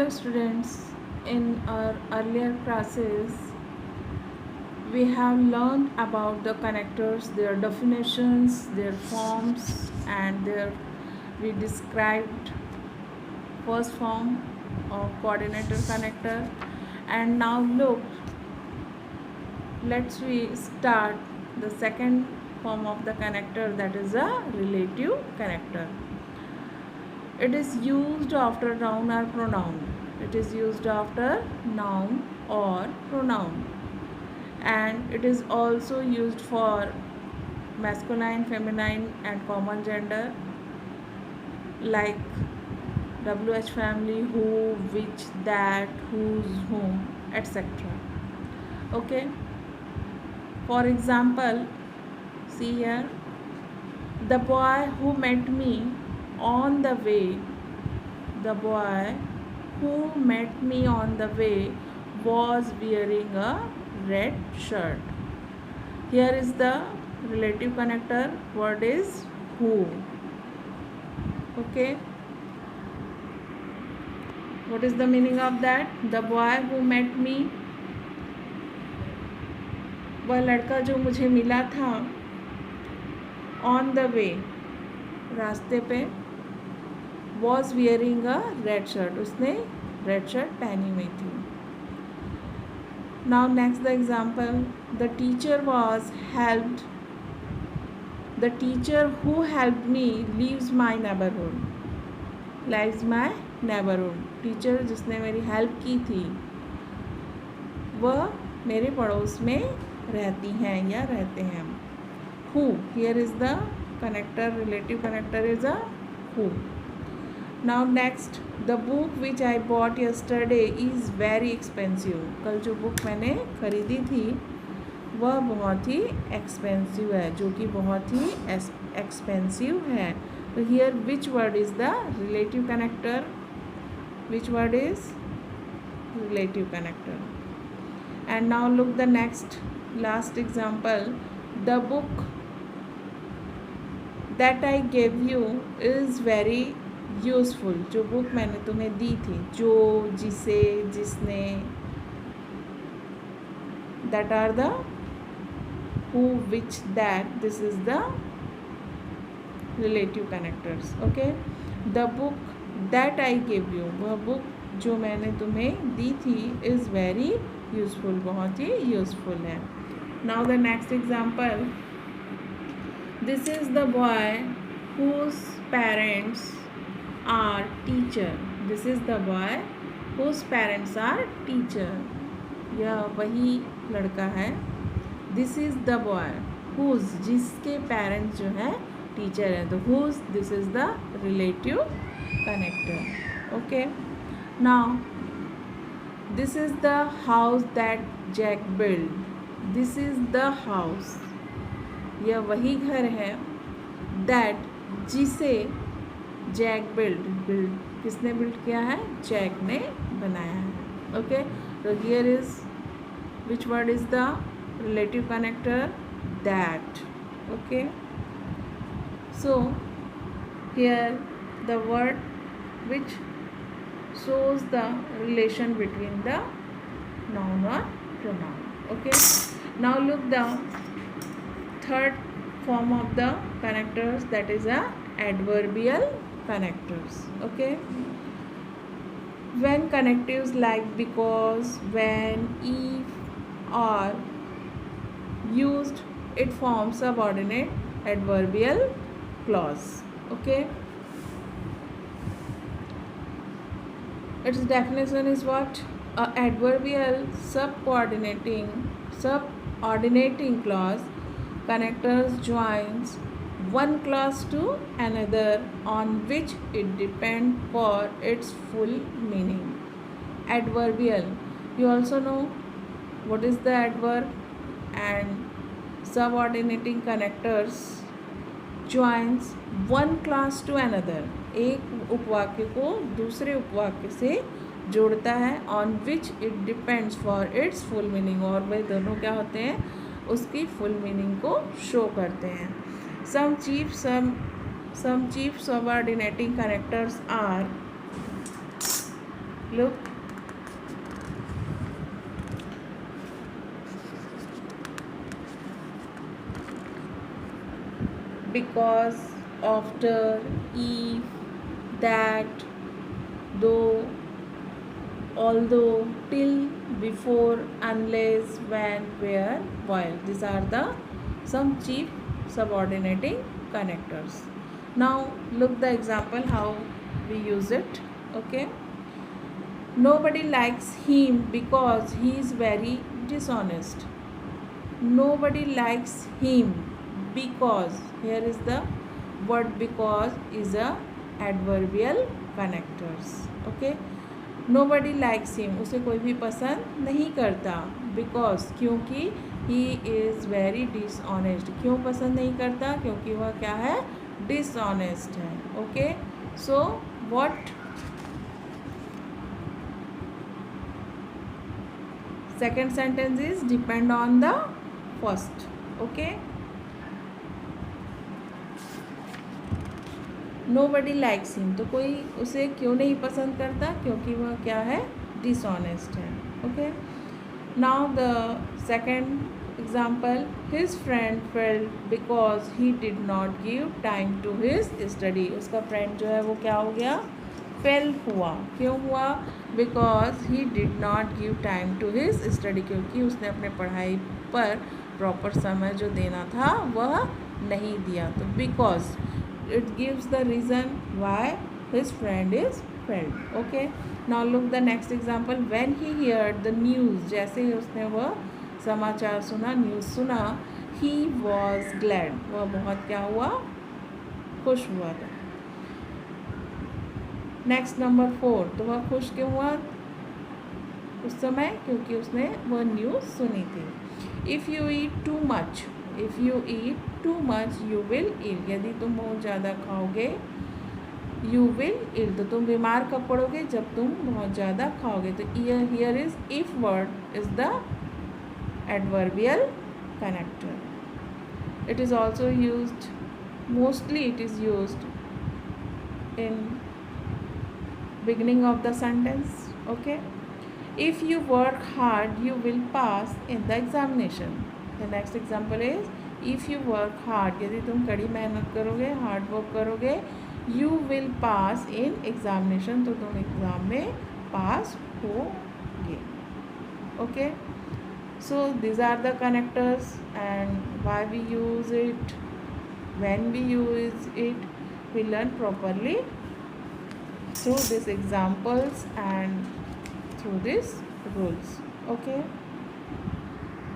Hello students, in our earlier classes we have learned about the connectors, their definitions, their forms and we described first form of coordinator connector. And now look, we start the second form of the connector, that is a relative connector. It is used after noun or pronoun. It is used after noun or pronoun. And it is also used for masculine, feminine and common gender, like WH family, who, which, that, whose, whom, etc. Okay. For example, see here, the boy who met me on the way, the boy who met me on the way was wearing a red shirt. Here is the relative connector, word is who. Okay, what is the meaning of that? The boy who met me, वह लड़का जो मुझे मिला था, on the way, रास्ते पे, was wearing a red shirt, उसने red shirt पहनी हुई थी. Now next the example, the teacher was helped, the teacher who helped me leaves my neighborhood, teacher जिसने मेरी हेल्प की थी वह मेरे पड़ोस में रहती हैं या रहते हैं. Who, here is the connector, relative connector is a who. Now next, the book which I bought yesterday is very expensive. कल जो बुक मैंने खरीदी थी वह बहुत ही एक्सपेंसिव है, जो कि बहुत ही एक्सपेंसिव है. तो here which word is the relative connector? Which word is relative connector? And now look the next, last example. The book that I gave you is very useful. जो बुक मैंने तुम्हें दी थी, जो, जिसे, जिसने, that are the who, which, that, this is the relative connectors. Okay, the book that I gave you, वह book जो मैंने तुम्हें दी थी, is very useful, बहुत ही यूज़फुल है. Now the next example, this is the boy whose parents are teacher. This is the boy whose parents are teacher. यह वही लड़का है. This is the boy whose, जिसके पेरेंट्स जो है टीचर है. तो whose, this is the relative connector. Okay. Now this is the house that Jack built. This is the house. यह वही घर है that, जिसे जैक बिल्ड किसने बिल्ड किया है? जैक ने बनाया है. ओके, तो here is which word is the relative connector? That. Okay, so here the word which shows the relation between the noun or pronoun. Okay, now look the third form of the connectors, that is a adverbial connectors. Okay, when connectives like because, when, if are used, it forms subordinate adverbial clause. Okay, its definition is what? A adverbial subordinating clause connectors joins one clause to another on which it depends for its full meaning. Adverbial, you also know what is the adverb. And subordinating connectors joins one clause to another, एक उपवाक्य को दूसरे उपवाक्य से जोड़ता है. on which it depends for its full meaning, और वे दोनों क्या होते हैं? उसकी फुल मीनिंग को शो करते हैं. some chief subordinating connectors are look, because, after, if, that, though, although, till, before, unless, when, where, while. These are the some cheap subordinating connectors. Now look the example how we use it. Okay. Nobody likes him because he is very dishonest. Nobody likes him because, here is the word because is a adverbial connectors. Okay. Nobody likes him, उसे कोई भी पसंद नहीं करता, because, क्योंकि, he is very dishonest, क्यों पसंद नहीं करता, क्योंकि वह क्या है, डिसऑनेस्ट है. Okay, so what second sentence is depend on the first. Okay, nobody likes him, तो कोई उसे क्यों नहीं पसंद करता, क्योंकि वह क्या है, डिसऑनेस्ट है. Okay, now the second example, his friend failed because he did not give time to his study. उसका फ्रेंड जो है वो क्या हो गया, फेल हुआ. क्यों हुआ, because he did not give time to his study, क्योंकि उसने अपने पढ़ाई पर प्रॉपर समय जो देना था वह नहीं दिया. तो because it gives the reason why his friend is failed. Okay, now look the next example, when he heard the news, जैसे ही उसने वह समाचार सुना, न्यूज़ सुना, he was glad, वह बहुत क्या हुआ, खुश हुआ था. नेक्स्ट नंबर 4, तो वह खुश क्यों हुआ उस समय, क्योंकि उसने वह न्यूज़ सुनी थी. If you eat too much, if you eat too much you will ill, यदि तुम बहुत ज़्यादा खाओगे, यू विल इल, तो तुम बीमार कब पड़ोगे, जब तुम बहुत ज़्यादा खाओगे. तो here is if word is the adverbial connector. It is also used, mostly it is used in beginning of the sentence. Okay, if you work hard you will pass in the examination. The next example is if you work hard, यदि तुम कड़ी मेहनत करोगे, hard work करोगे, you will pass in examination, तो तुम exam में pass होगे. Okay, so these are the connectors and why we use it, when we use it, we learn properly through these examples and through these rules. Okay.